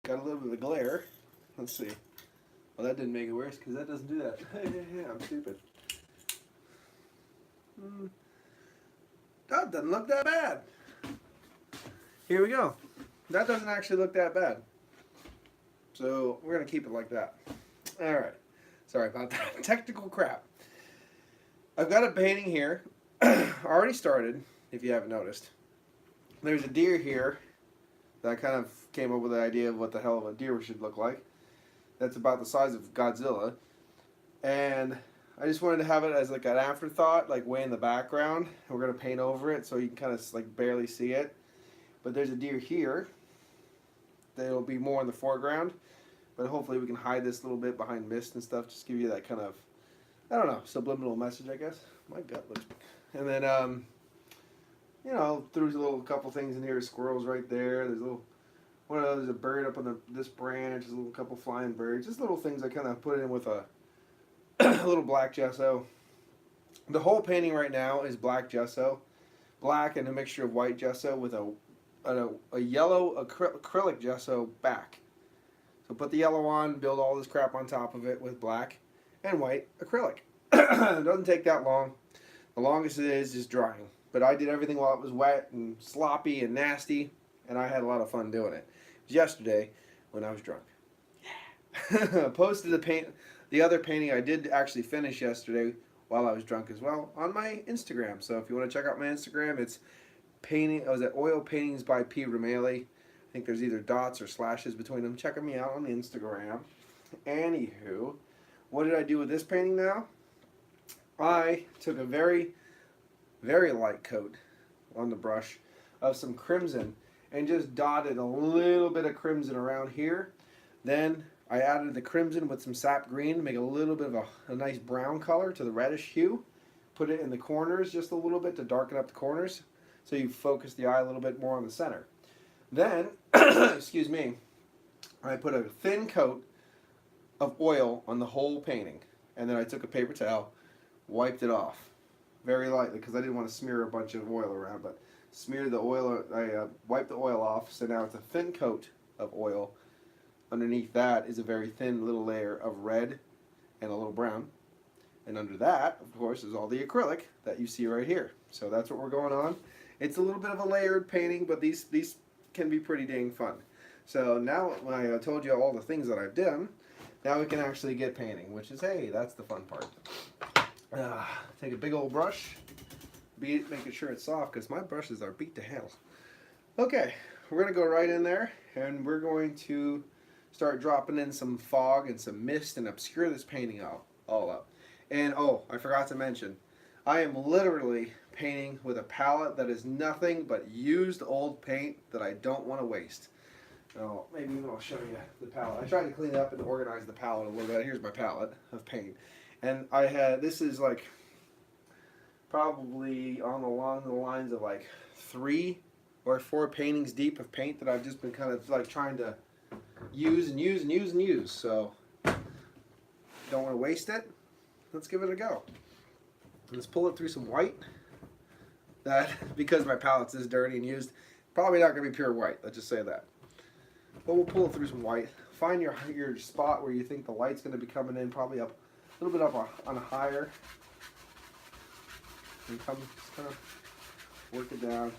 got a little bit of glare. Let's see. Well, that didn't make it worse because that doesn't do that. Yeah, I'm stupid. That doesn't look that bad. Here we go. That doesn't actually look that bad. So we're going to keep it like that. Alright. Sorry about that. Technical crap. I've got a painting here. Already started, if you haven't noticed. There's a deer here that I kind of came up with the idea of what the hell of a deer should look like. That's about the size of Godzilla. And I just wanted to have it as like an afterthought, like way in the background. We're going to paint over it so you can kind of like barely see it. But there's a deer here. That'll be more in the foreground. But hopefully we can hide this a little bit behind mist and stuff. Just give you that kind of, I don't know, subliminal message, I guess. My gut looks big. And then, you know, threw a little couple things in here. Squirrels right there. There's a little, one of those, there's a bird up on this branch. There's a little couple flying birds. Just little things I kind of put in with a, a little black gesso. The whole painting right now is black gesso. Black and a mixture of white gesso with a yellow acrylic gesso back. So put the yellow on, build all this crap on top of it with black and white acrylic. It doesn't take that long. The longest it is drying. But I did everything while it was wet and sloppy and nasty, and I had a lot of fun doing it. It was yesterday when I was drunk. Yeah. Posted the other painting I did actually finish yesterday while I was drunk as well on my Instagram. So if you want to check out my Instagram, it's Oil Paintings by PABrewNews. I think there's either dots or slashes between them. Check me out on Instagram. Anywho, what did I do with this painting now? I took a very, very light coat on the brush of some crimson and just dotted a little bit of crimson around here. Then I added the crimson with some sap green to make a little bit of a nice brown color to the reddish hue. Put it in the corners just a little bit to darken up the corners so you focus the eye a little bit more on the center. Then, excuse me, I put a thin coat of oil on the whole painting. And then I took a paper towel, wiped it off very lightly because I didn't want to smear a bunch of oil around, but smeared the oil, I wiped the oil off, so now it's a thin coat of oil. Underneath that is a very thin little layer of red and a little brown. And under that, of course, is all the acrylic that you see right here. So that's what we're going on. It's a little bit of a layered painting, but these can be pretty dang fun. So now when I told you all the things that I've done, now we can actually get painting, which is, hey, that's the fun part. Take a big old brush, making sure it's soft because my brushes are beat to hell. Okay, we're going to go right in there and we're going to start dropping in some fog and some mist and obscure this painting all up. And oh, I forgot to mention, I am literally painting with a palette that is nothing but used old paint that I don't want to waste. Oh, maybe even I'll show you the palette. I tried to clean up and organize the palette a little bit. Here's my palette of paint. And this is like probably along the lines of like 3 or 4 paintings deep of paint that I've just been kind of like trying to use and use and use and use. So don't want to waste it. Let's give it a go. Let's pull it through some white. That, because my palette's this dirty and used, probably not going to be pure white. Let's just say that. But we'll pull it through some white. Find your spot where you think the light's going to be coming in, probably up a little bit up on a higher. And just kind of work it down.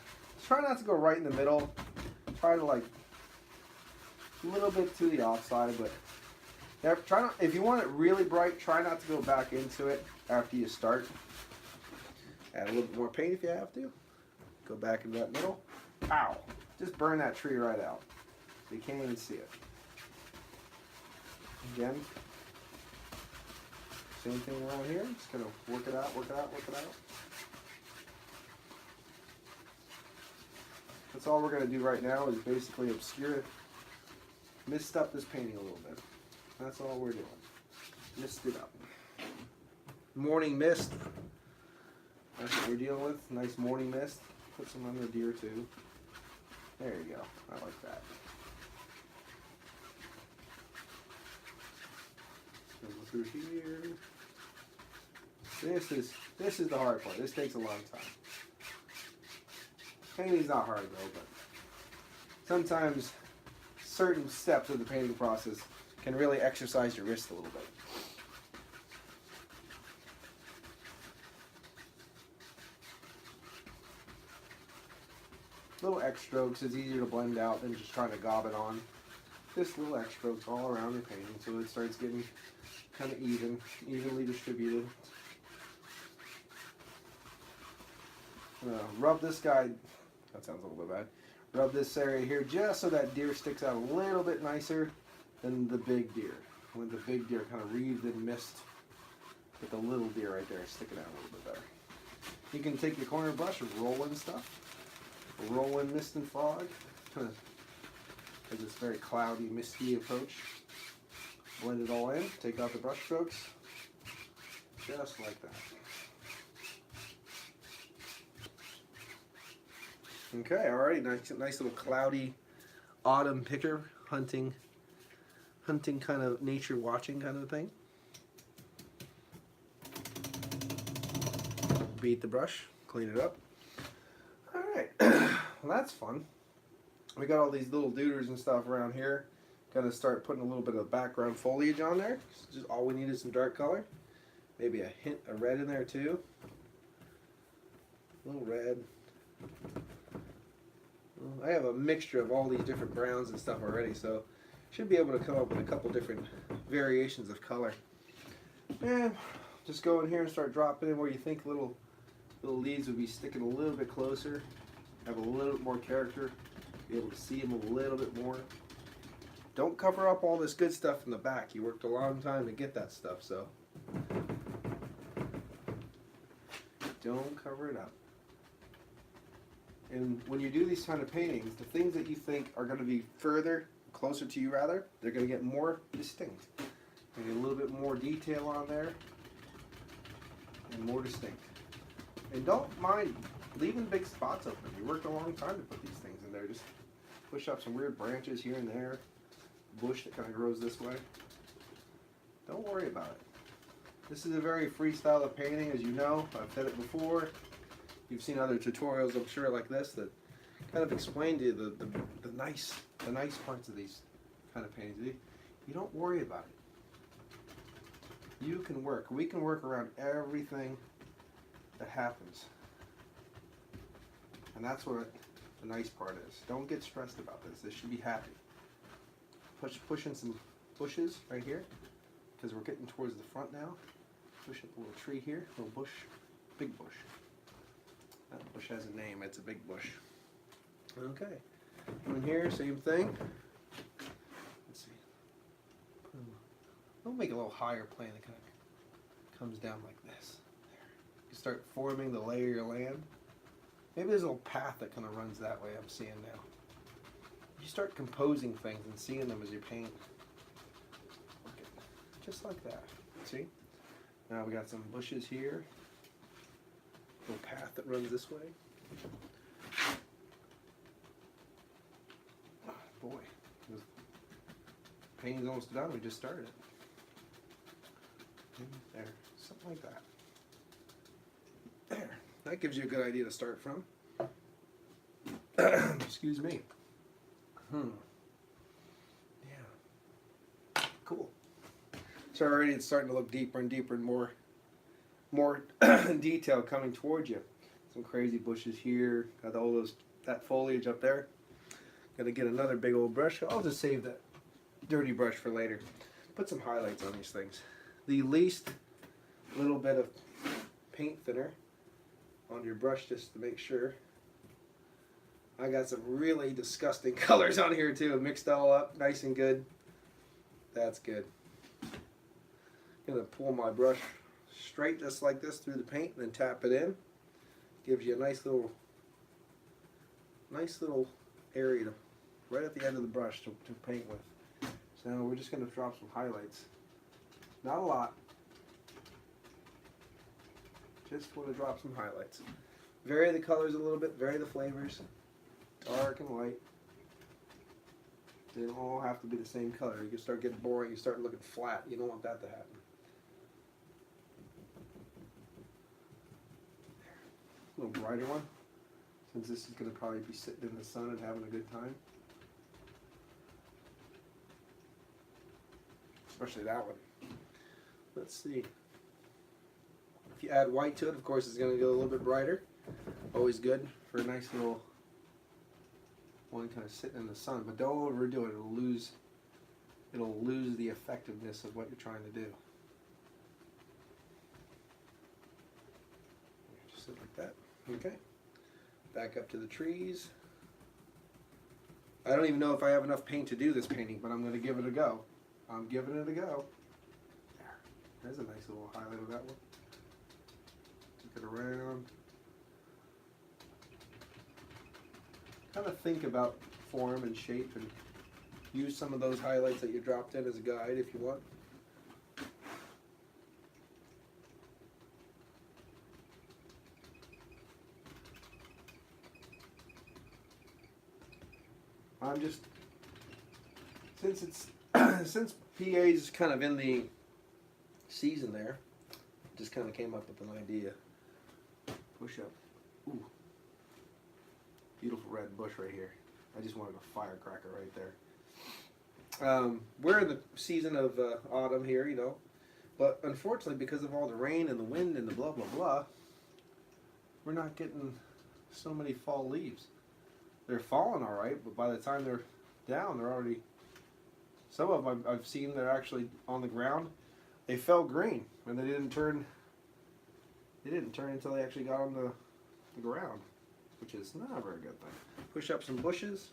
Try not to go right in the middle. Try to like a little bit to the offside, but yeah, if you want it really bright, try not to go back into it after you start. Add a little bit more paint if you have to. Go back into that middle. Ow! Just burn that tree right out. So you can't even see it. Again, same thing around here. Just gonna work it out, work it out, work it out. That's all we're gonna do right now is basically obscure, mist up this painting a little bit. That's all we're doing. Mist it up. Morning mist. That's what we're dealing with. Nice morning mist. Put some on the deer too. There you go. I like that. Go through here. This is the hard part. This takes a long time. Painting's not hard though, but sometimes certain steps of the painting process can really exercise your wrist a little bit. Little X strokes is easier to blend out than just trying to gob it on. Just little X strokes all around your painting so it starts getting kind of evenly distributed. Rub this guy, that sounds a little bit bad. Rub this area here just so that deer sticks out a little bit nicer than the big deer. When the big deer kind of wreathed in mist, with the little deer right there sticking out a little bit better. You can take your corner brush and roll in stuff. Roll in mist and fog. Kind of has this very cloudy, misty approach. Blend it all in. Take out the brush strokes. Just like that. Okay, alrighty, nice little cloudy autumn picture, hunting kind of nature watching kind of thing. Beat the brush, clean it up. Alright, well that's fun. We got all these little duders and stuff around here. Gonna start putting a little bit of background foliage on there. Just all we need is some dark color. Maybe a hint of red in there too. A little red. I have a mixture of all these different browns and stuff already, so should be able to come up with a couple different variations of color. And just go in here and start dropping in where you think little leaves would be sticking a little bit closer, have a little bit more character, be able to see them a little bit more. Don't cover up all this good stuff in the back. You worked a long time to get that stuff, so don't cover it up. And when you do these kind of paintings, the things that you think are going to be closer to you rather, they're going to get more distinct. You get a little bit more detail on there and more distinct. And don't mind leaving big spots open. You worked a long time to put these things in there. Just push up some weird branches here and there. Bush that kind of grows this way. Don't worry about it. This is a very free style of painting, as you know. I've said it before. You've seen other tutorials, I'm sure, like this that kind of explain to you the nice parts of these kind of paintings. You don't worry about it. You can work. We can work around everything that happens. And that's what the nice part is. Don't get stressed about this. This should be happy. Push in some bushes right here, because we're getting towards the front now. Push up a little tree here, little bush, big bush. That bush has a name, it's a big bush. Okay. In here, same thing. Let's see. We'll make it a little higher plane that kind of comes down like this. There. You start forming the lay of your land. Maybe there's a little path that kind of runs that way, I'm seeing now. You start composing things and seeing them as you paint. Okay. Just like that. See? Now we got some bushes here. Little path that runs this way. Oh, boy, the painting's almost done. We just started it. There, something like that. There, that gives you a good idea to start from. Excuse me. Yeah. Cool. So already it's starting to look deeper and deeper and more detail coming towards you. Some crazy bushes here. Got all that foliage up there. Gotta get another big old brush. I'll just save that dirty brush for later. Put some highlights on these things. The least little bit of paint thinner on your brush just to make sure. I got some really disgusting colors on here too. Mixed all up nice and good. That's good. Gonna pull my brush straight just like this through the paint and then tap it in. Gives you a nice little area to, right at the end of the brush to paint with. So we're just going to drop some highlights. Not a lot. Just want to drop some highlights. Vary the colors a little bit, vary the flavors. Dark and light. They don't all have to be the same color. You can start getting boring, you start looking flat. You don't want that to happen. A little brighter one, since this is going to probably be sitting in the sun and having a good time. especially that one. Let's see. If you add white to it, of course, it's going to get a little bit brighter. Always good for a nice little one kind of sitting in the sun. But don't overdo it. It'll lose the effectiveness of what you're trying to do. Just sit like that. Okay. Back up to the trees. I don't even know if I have enough paint to do this painting, but I'm going to give it a go. I'm giving it a go. There. There's a nice little highlight of that one. Take it around. Kind of think about form and shape and use some of those highlights that you dropped in as a guide if you want. I'm just, since PA's kind of in the season there, just kind of came up with an idea. Push up. Ooh. Beautiful red bush right here. I just wanted a firecracker right there. We're in the season of autumn here, you know, but unfortunately because of all the rain and the wind and the blah blah blah, we're not getting so many fall leaves. They're falling all right, but by the time they're down, they're already, some of them I've seen they're actually on the ground. They fell green and they didn't turn until they actually got on the ground, which is not a very good thing. Push up some bushes.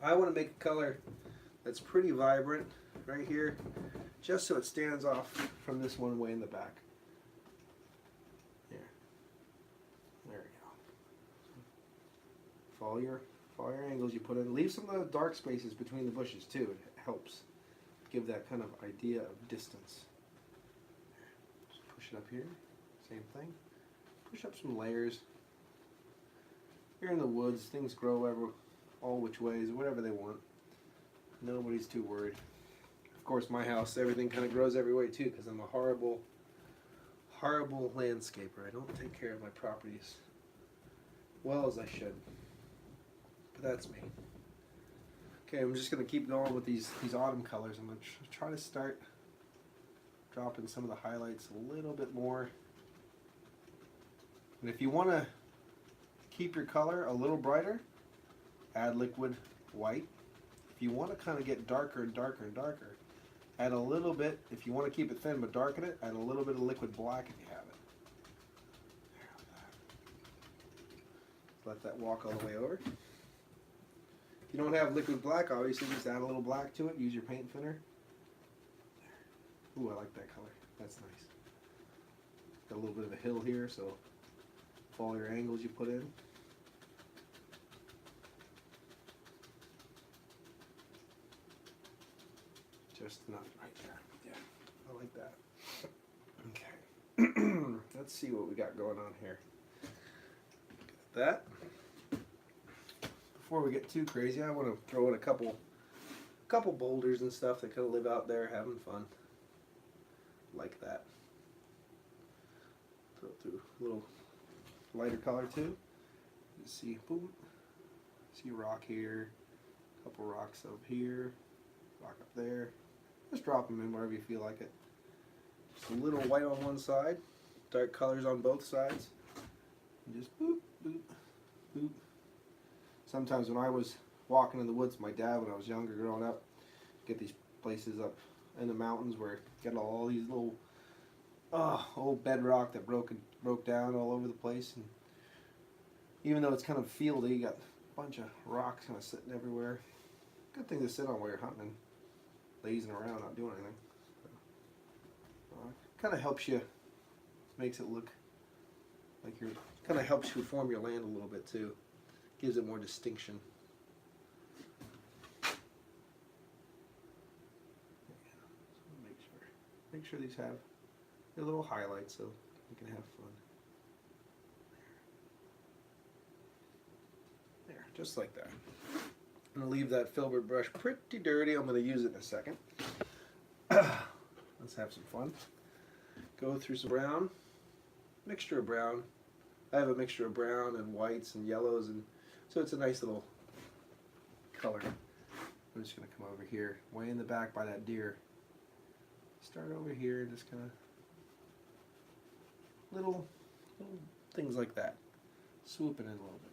I want to make a color that's pretty vibrant right here, just so it stands off from this one way in the back. There. There we go. Follow your angles you put in. Leave some of the dark spaces between the bushes too. It helps give that kind of idea of distance. Just push it up here. Same thing. Push up some layers. You're in the woods. Things grow all which ways, whatever they want. Nobody's too worried. Of course, my house, everything kind of grows every way too, because I'm a horrible, horrible landscaper. I don't take care of my properties well as I should. But that's me. Okay, I'm just going to keep going with these autumn colors. I'm going to try to start dropping some of the highlights a little bit more. And if you want to keep your color a little brighter, add liquid white. If you want to kind of get darker and darker and darker, add a little bit. If you want to keep it thin but darken it, add a little bit of liquid black if you have it. Let that walk all the way over. If you don't have liquid black, obviously just add a little black to it. Use your paint thinner. Ooh, I like that color. That's nice. Got a little bit of a hill here, so follow your angles you put in. Just enough right there. Yeah, I like that. Okay. Let's see what we got going on here. Got that. Before we get too crazy, I want to throw in a couple boulders and stuff that kind of live out there having fun. Like that. Throw it through a little lighter color too. You see, boom. See a rock here, a couple rocks up here, rock up there. Just drop them in wherever you feel like it. Just a little white on one side, dark colors on both sides. And just boop, boop, boop. Sometimes when I was walking in the woods with my dad when I was younger growing up, get these places up in the mountains where you got all these little old bedrock that broke down all over the place. And even though it's kind of fieldy, you got a bunch of rocks kind of sitting everywhere. Good thing to sit on while you're hunting and lazing around, not doing anything. Kind of helps you, makes it look like you're, kind of helps you form your land a little bit too. Gives it more distinction. Make sure these have their little highlights so you can have fun. There, just like that. I'm going to leave that filbert brush pretty dirty. I'm going to use it in a second. Let's have some fun. Go through some brown, mixture of brown. I have a mixture of brown and whites and yellows, and so it's a nice little color. I'm just going to come over here, way in the back by that deer. Start over here and just kind of little things like that. Swooping in a little bit.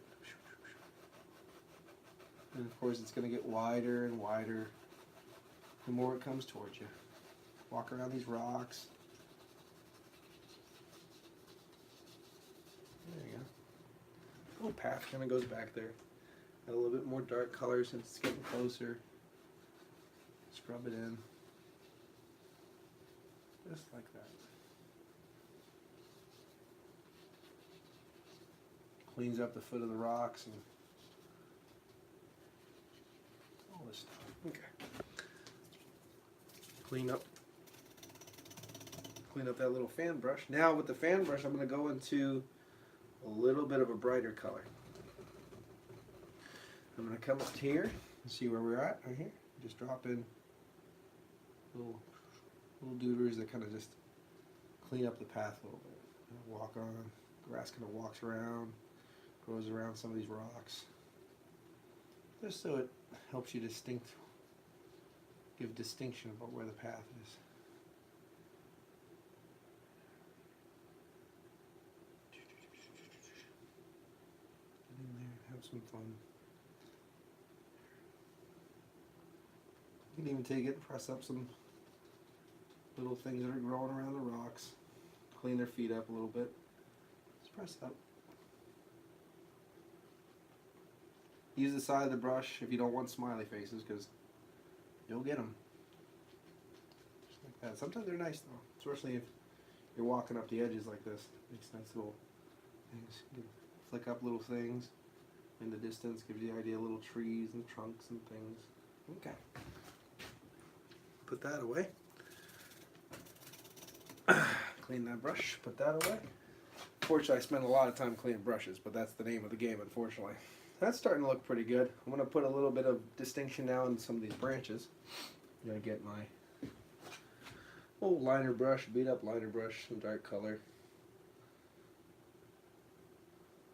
And of course it's going to get wider and wider the more it comes towards you. Walk around these rocks. There you go. Little path kind of goes back there. Got a little bit more dark color since it's getting closer. Scrub it in. Just like that. Cleans up the foot of the rocks and all this stuff. Okay. Clean up that little fan brush. Now with the fan brush, I'm going to go into a little bit of a brighter color. I'm going to come up here and see where we're at right here. Just drop in little dooders that kind of just clean up the path a little bit. Walk on. Grass kind of walks around, goes around some of these rocks. Just so it helps you give distinction about where the path is. Get in there and have some fun. You can even take it and press up some little things that are growing around the rocks. Clean their feet up a little bit. Just press up. Use the side of the brush if you don't want smiley faces, because you'll get them. Just like that. Sometimes they're nice though, especially if you're walking up the edges like this. Makes nice little things. You can flick up little things in the distance, gives you the idea of little trees and trunks and things. Okay. Put that away. Clean that brush, put that away. Fortunately, I spend a lot of time cleaning brushes, but that's the name of the game, unfortunately. That's starting to look pretty good. I'm going to put a little bit of distinction now in some of these branches. I'm going to get my old liner brush, beat up liner brush, some dark color.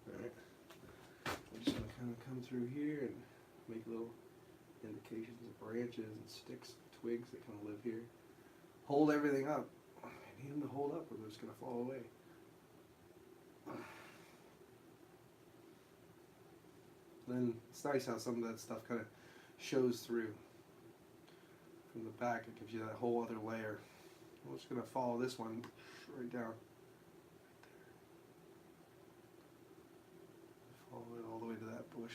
Alright. I'm just going to kind of come through here and make little indications of branches and sticks, twigs that kind of live here. Hold everything up. I need them to hold up or they're just going to fall away. Then it's nice how some of that stuff kind of shows through from the back. It gives you that whole other layer. I'm just going to follow this one right down. Follow it all the way to that bush.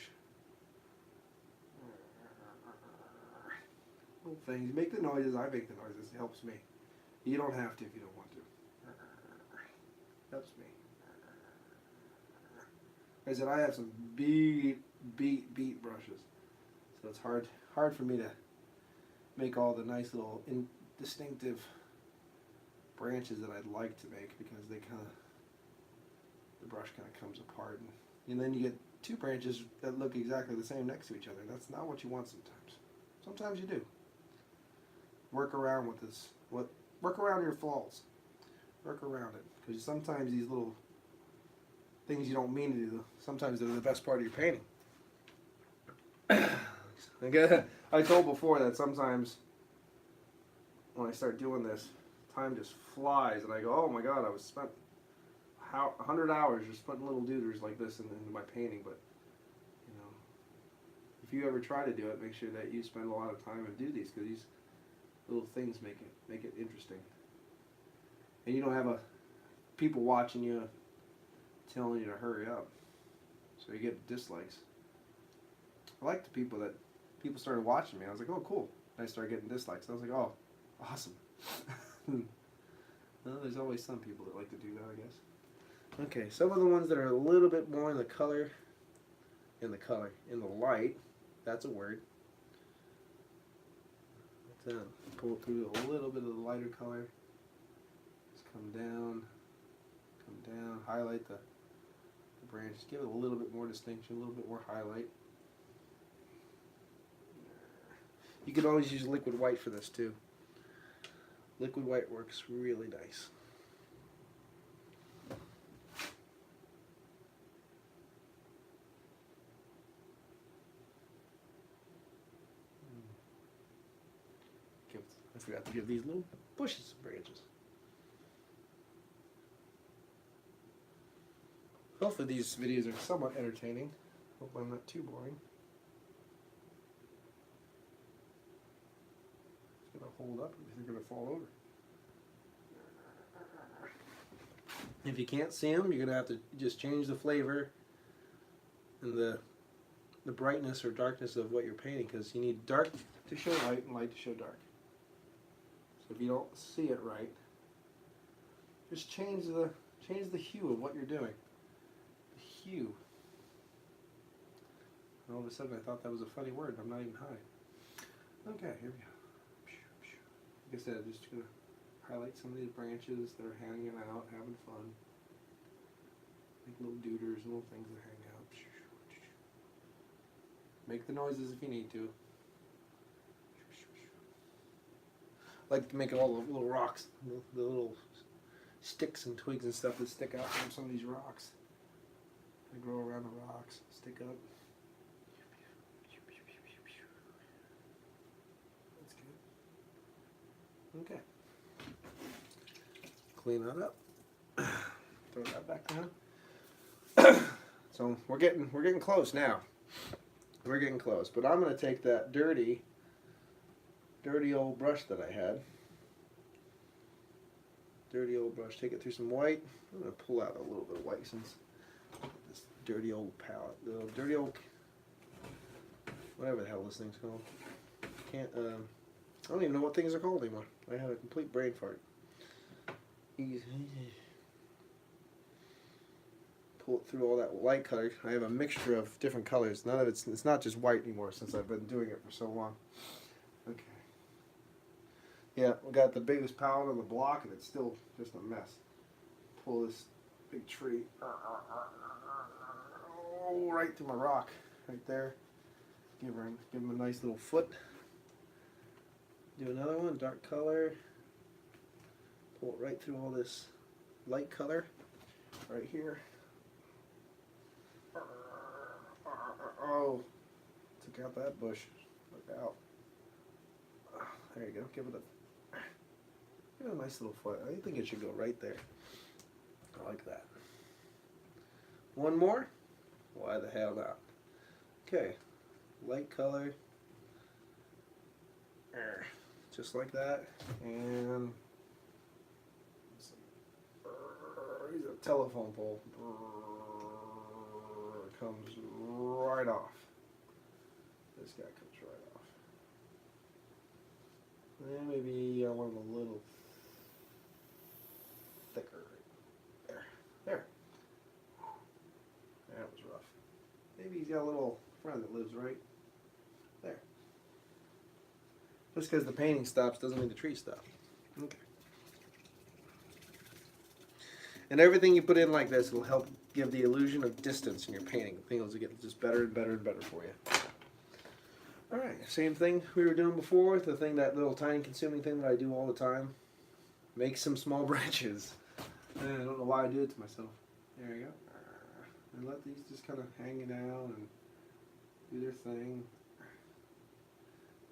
Little things. You make the noises. I make the noises. It helps me. You don't have to if you don't want to. Helps me. Like I said, I have some beat brushes, so it's hard for me to make all the nice little distinctive branches that I'd like to make, because the brush kind of comes apart, and then you get two branches that look exactly the same next to each other. That's not what you want sometimes. Sometimes you do. Work around with this. Work around your flaws. Work around it, because sometimes these little things you don't mean to do, sometimes they're the best part of your painting. I told before that sometimes when I start doing this, time just flies, and I go, oh my god, I spent 100 hours just putting little dooders like this into my painting. But you know, if you ever try to do it, make sure that you spend a lot of time and do these, because these little things make it interesting, and you don't have people watching you telling you to hurry up, so you get dislikes. I like the people started watching me. I was like, oh cool. And I started getting dislikes. I was like, oh, awesome. Well, there's always some people that like to do that, I guess. Okay, some of the ones that are a little bit more in the light. That's a word. Let's pull through a little bit of the lighter color. Just come down, highlight the branch. Just give it a little bit more distinction, a little bit more highlight. You can always use liquid white for this too. Liquid white works really nice. I forgot to give these little bushes some branches. Hopefully these videos are somewhat entertaining. Hope I'm not too boring. It's going to hold up, they're going to fall over. If you can't see them, you're going to have to just change the flavor and the brightness or darkness of what you're painting, because you need dark to show light and light to show dark. So if you don't see it right, just change the hue of what you're doing. The hue. And all of a sudden I thought that was a funny word. I'm not even high. Okay, here we go. Like I said, I'm just going to highlight some of these branches that are hanging out, having fun. Make little duders, little things that hang out. Make the noises if you need to. I like to make all the little rocks, the little sticks and twigs and stuff that stick out from some of these rocks. They grow around the rocks, stick up. That's good. Okay. Clean that up. Throw that back down. So we're getting close now. We're getting close, but I'm going to take that dirty old brush that I had. Dirty old brush. Take it through some white. I'm going to pull out a little bit of white since this dirty old palette, the dirty old, whatever the hell this thing's called. I don't even know what things are called anymore. I had a complete brain fart. Easy. Pull it through all that light color. I have a mixture of different colors. None of it's not just white anymore since I've been doing it for so long. Okay. Yeah, we got the biggest palette on the block and it's still just a mess. Pull this big tree. Oh, right to my rock. Right there. Give him a nice little foot. Do another one, dark color. Pull it right through all this light color. Right here. Oh, took out that bush. Look out. There you go. Give it a nice little foot. I think it should go right there. I like that. One more? Why the hell not? Okay. Light color. Just like that. And here's a telephone pole. Comes right off. This guy comes right off. And maybe I want him a little thicker. There. That was rough. Maybe he's got a little friend that lives right there. Just because the painting stops doesn't mean the tree stops. Okay. And everything you put in like this will help give the illusion of distance in your painting. Things will get just better and better and better for you. Alright, same thing we were doing before, that little time consuming thing that I do all the time. Make some small branches. And I don't know why I do it to myself. There you go. And let these just kind of hang down and do their thing.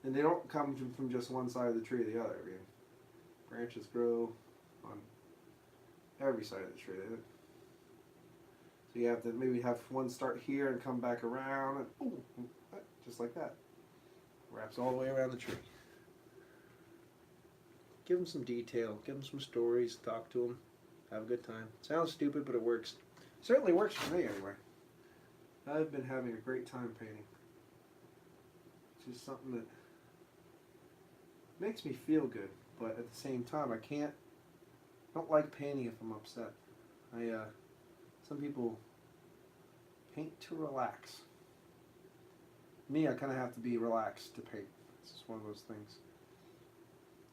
And they don't come from just one side of the tree or the other. I mean, branches grow on every side of the tree. So you have to maybe have one start here and come back around, and ooh, just like that. Wraps all the way around the tree. Give them some detail, give them some stories, talk to them, have a good time. Sounds stupid, but it works. Certainly works for me anyway. I've been having a great time painting. It's just something that makes me feel good, but at the same time I don't like painting if I'm upset. Some people paint to relax. Me, I kind of have to be relaxed to paint. It's just one of those things.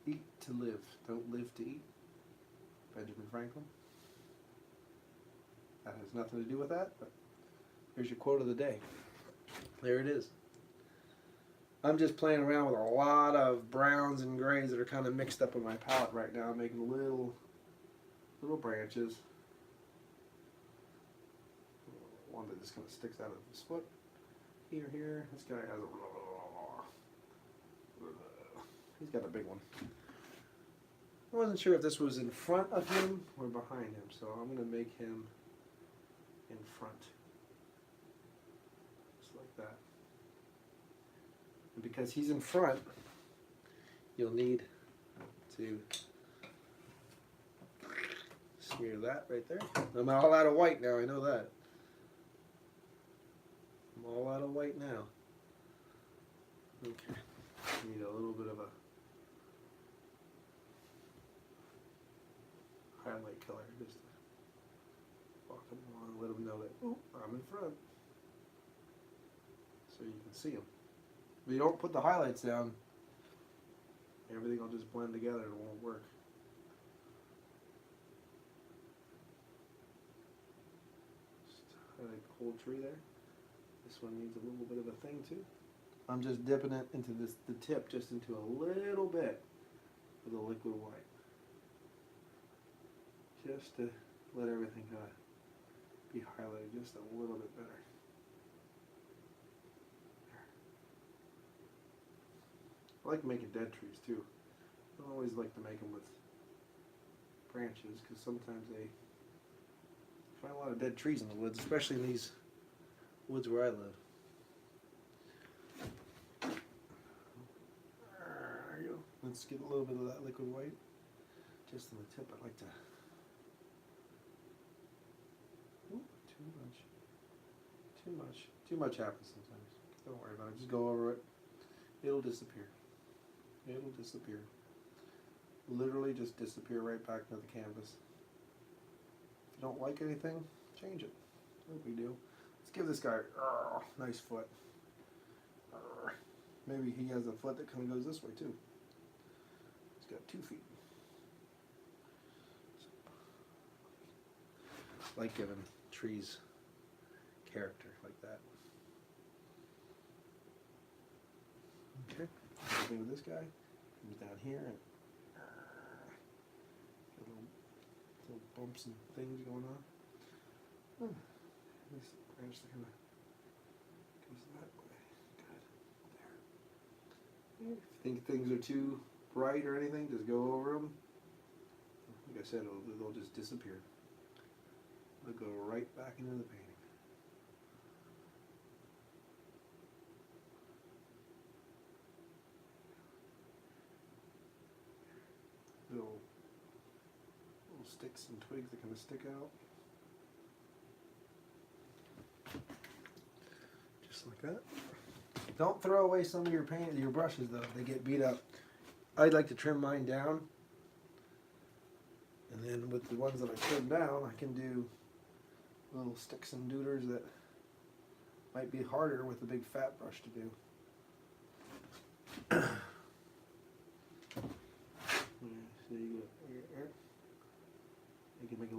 Eat to live, don't live to eat. Benjamin Franklin. That has nothing to do with that, but here's your quote of the day. There it is. I'm just playing around with a lot of browns and grays that are kind of mixed up in my palette right now, making little branches. One that just kind of sticks out of his foot. Here. This guy has he's got a big one. I wasn't sure if this was in front of him or behind him, so I'm going to make him in front. Just like that. And because he's in front, you'll need to smear that right there. I'm all out of white now, I know that. I'm all out of white now. Okay. Need a little bit of a highlight color just to walk them along, let them know that, oh, I'm in front. So you can see them. If you don't put the highlights down, everything will just blend together and it won't work. Just highlight the whole tree there. This one needs a little bit of a thing too. I'm just dipping it into the tip just into a little bit with a liquid white. Just to let everything kind of be highlighted just a little bit better. I like making dead trees too. I don't always like to make them with branches because sometimes they find a lot of dead trees in the woods, especially in these woods where I live. There you go. Let's get a little bit of that liquid white just on the tip. I'd like to. Ooh, too much happens sometimes. Don't worry about it. Just go over it. It'll disappear. It'll disappear. Literally just disappear right back into the canvas. If you don't like anything, change it. No big deal. Let's give this guy a nice foot. Maybe he has a foot that kind of goes this way too. He's got 2 feet. I like giving trees character like that. Okay, same thing with this guy. Comes down here and little bumps and things going on. This branch kind of goes that way. Good. There. If you think things are too bright or anything, just go over them. Like I said, they'll just disappear. They'll go right back into the painting. Little sticks and twigs that kind of stick out. Just like that. Don't throw away some of your your brushes though, they get beat up. I'd like to trim mine down. And then with the ones that I trim down, I can do little sticks and dooders that might be harder with a big fat brush to do. So you can make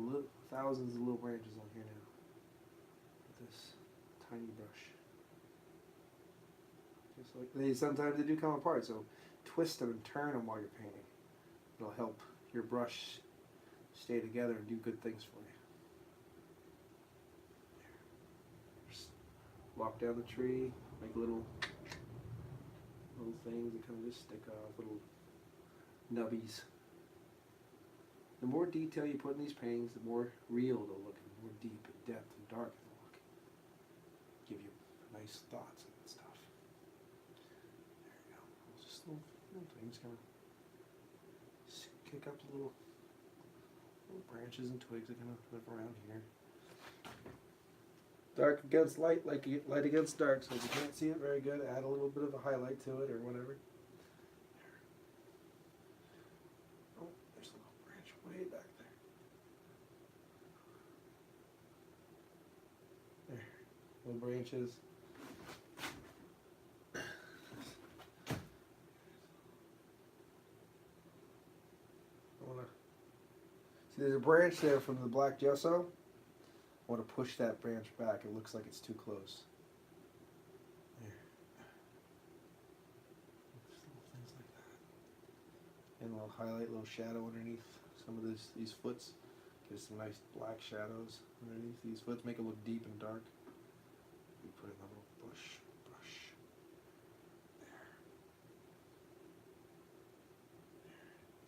thousands of little branches on here now with this tiny brush. Just like sometimes they do come apart, so twist them and turn them while you're painting. It'll help your brush stay together and do good things for you. Just walk down the tree, make little things that kind of just stick off, little nubbies. The more detail you put in these paintings, the more real they'll look, and more deep and depth and dark they'll look. Give you nice thoughts and stuff. There you go. Just little things kind of kick up the little branches and twigs that kind of live around here. Dark against light, like light against dark. So if you can't see it very good, add a little bit of a highlight to it or whatever. Oh, there's a little branch way back there. There, little branches. See, there's a branch there from the black gesso. I want to push that branch back. It looks like it's too close. There. Just little things like that. And we'll highlight a little shadow underneath some of these foots. Get some nice black shadows underneath these foots. Make it look deep and dark. We put in a little brush.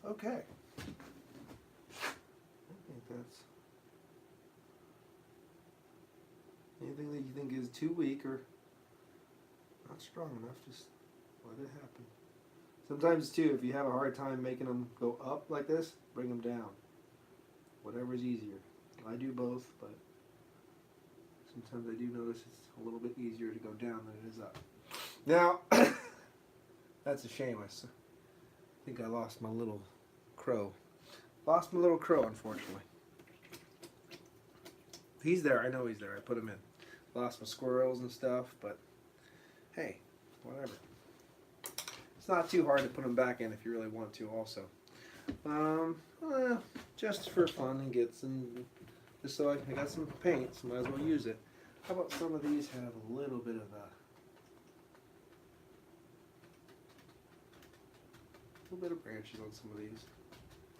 There. Okay. that's anything that you think is too weak or not strong enough, just let it happen. Sometimes too, if you have a hard time making them go up like this, bring them down. Whatever's easier. I do both, but sometimes I do notice it's a little bit easier to go down than it is up. Now, that's a shame. I think I lost my little crow. Lost my little crow, unfortunately. He's there. I know he's there. I put him in. Lost my squirrels and stuff, but hey, whatever. It's not too hard to put them back in if you really want to also. Just for fun and get some, just so I got some paint, so might as well use it. How about some of these have a little bit of branches on some of these.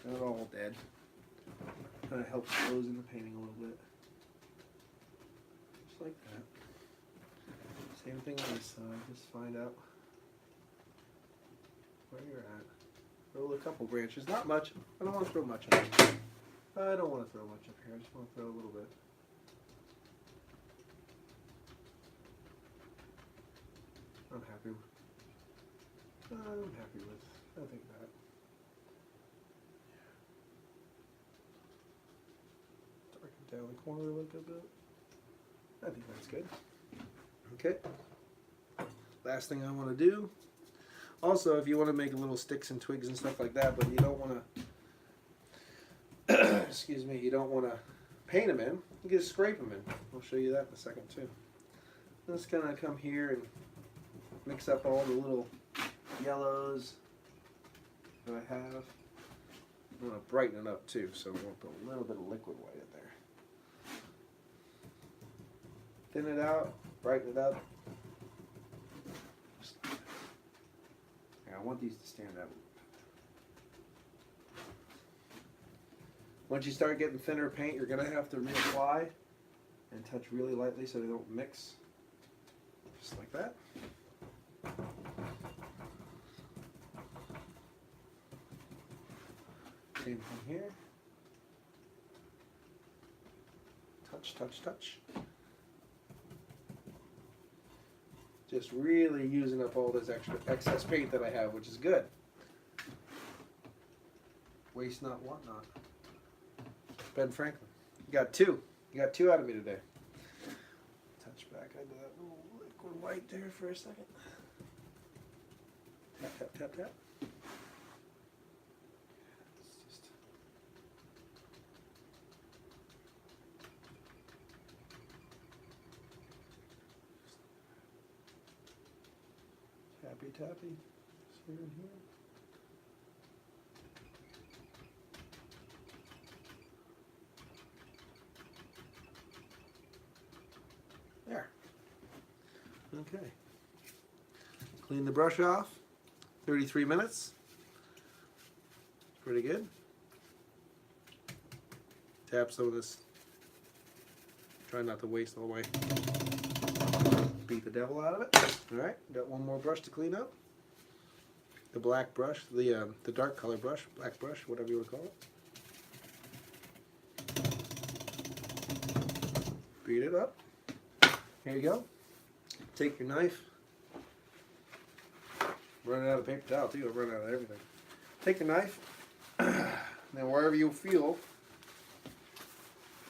They're not all dead. Kind of helps close in the painting a little bit. Just like that. Same thing on this side. Just find out where you're at. Throw a couple branches. Not much. I don't want to throw much in here. I don't want to throw much up here. I just want to throw a little bit. I'm happy with. I think that. Darken down the corner a little bit. I think that's good. Okay. Last thing I want to do. Also, if you want to make little sticks and twigs and stuff like that, but you don't want to, excuse me, you don't want to paint them in, you can just scrape them in. I'll show you that in a second too. Just kind of come here and mix up all the little yellows that I have. I'm going to brighten it up too, so we'll put a little bit of liquid white in there. Thin it out, brighten it up. I want these to stand out. Once you start getting thinner paint, you're going to have to reapply and touch really lightly so they don't mix. Just like that. Same thing here. Touch, touch, touch. Just really using up all this excess paint that I have, which is good. Waste not, want not. Ben Franklin. You got two. You got two out of me today. Touch back into that little liquid white there for a second. Tap, tap, tap, tap. Tappy tappy, just here and here. There. Okay. Clean the brush off. 33 minutes. Pretty good. Tap some of this. Try not to waste all the way. Beat the devil out of it. Alright, got one more brush to clean up. The black brush, the dark color brush, black brush, whatever you want to call it. Beat it up. Here you go. Take your knife. Running out of paper towel too, I've run out of everything. Take your knife. Then wherever you feel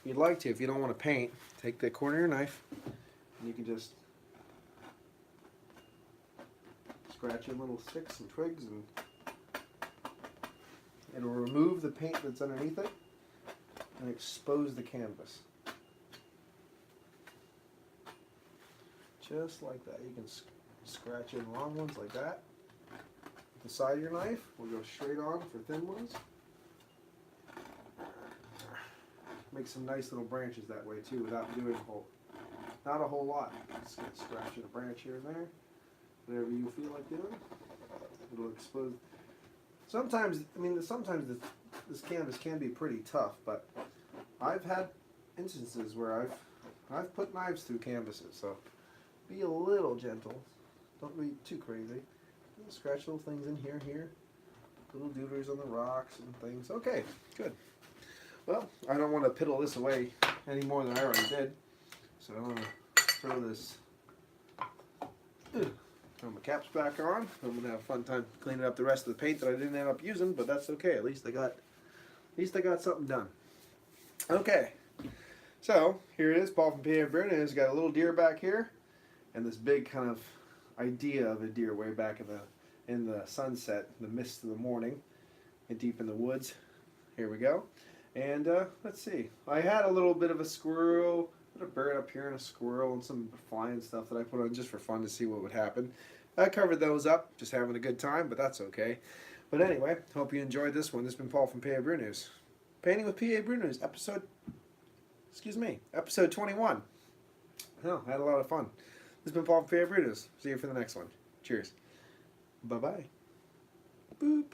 you'd like to, if you don't want to paint, take the corner of your knife and you can just scratch in little sticks and twigs, and it'll remove the paint that's underneath it and expose the canvas. Just like that. You can scratch in long ones like that. With the side of your knife, we'll go straight on for thin ones. Make some nice little branches that way too, without doing not a whole lot. Just scratching a branch here and there. Whatever you feel like doing, it'll expose. Sometimes, sometimes this canvas can be pretty tough, but I've had instances where I've put knives through canvases, so be a little gentle. Don't be too crazy. Scratch little things in here, little doodlers on the rocks and things. Okay, good. Well, I don't want to piddle this away any more than I already did. So I'm going to throw this, throw my caps back on. I'm going to have a fun time cleaning up the rest of the paint that I didn't end up using, but that's okay. At least I got something done. Okay. So here it is, Paul from PABrewNews. Got a little deer back here, and this big kind of idea of a deer way back in the sunset, the mist of the morning, and deep in the woods. Here we go. And let's see. I had a little bit of a squirrel, a bird up here, and a squirrel, and some flying stuff that I put on just for fun to see what would happen. I covered those up, just having a good time, but that's okay. But anyway, hope you enjoyed this one. This has been Paul from PABrewNews. Painting with PABrewNews, episode 21. Oh, I had a lot of fun. This has been Paul from PABrewNews. See you for the next one. Cheers. Bye-bye. Boop.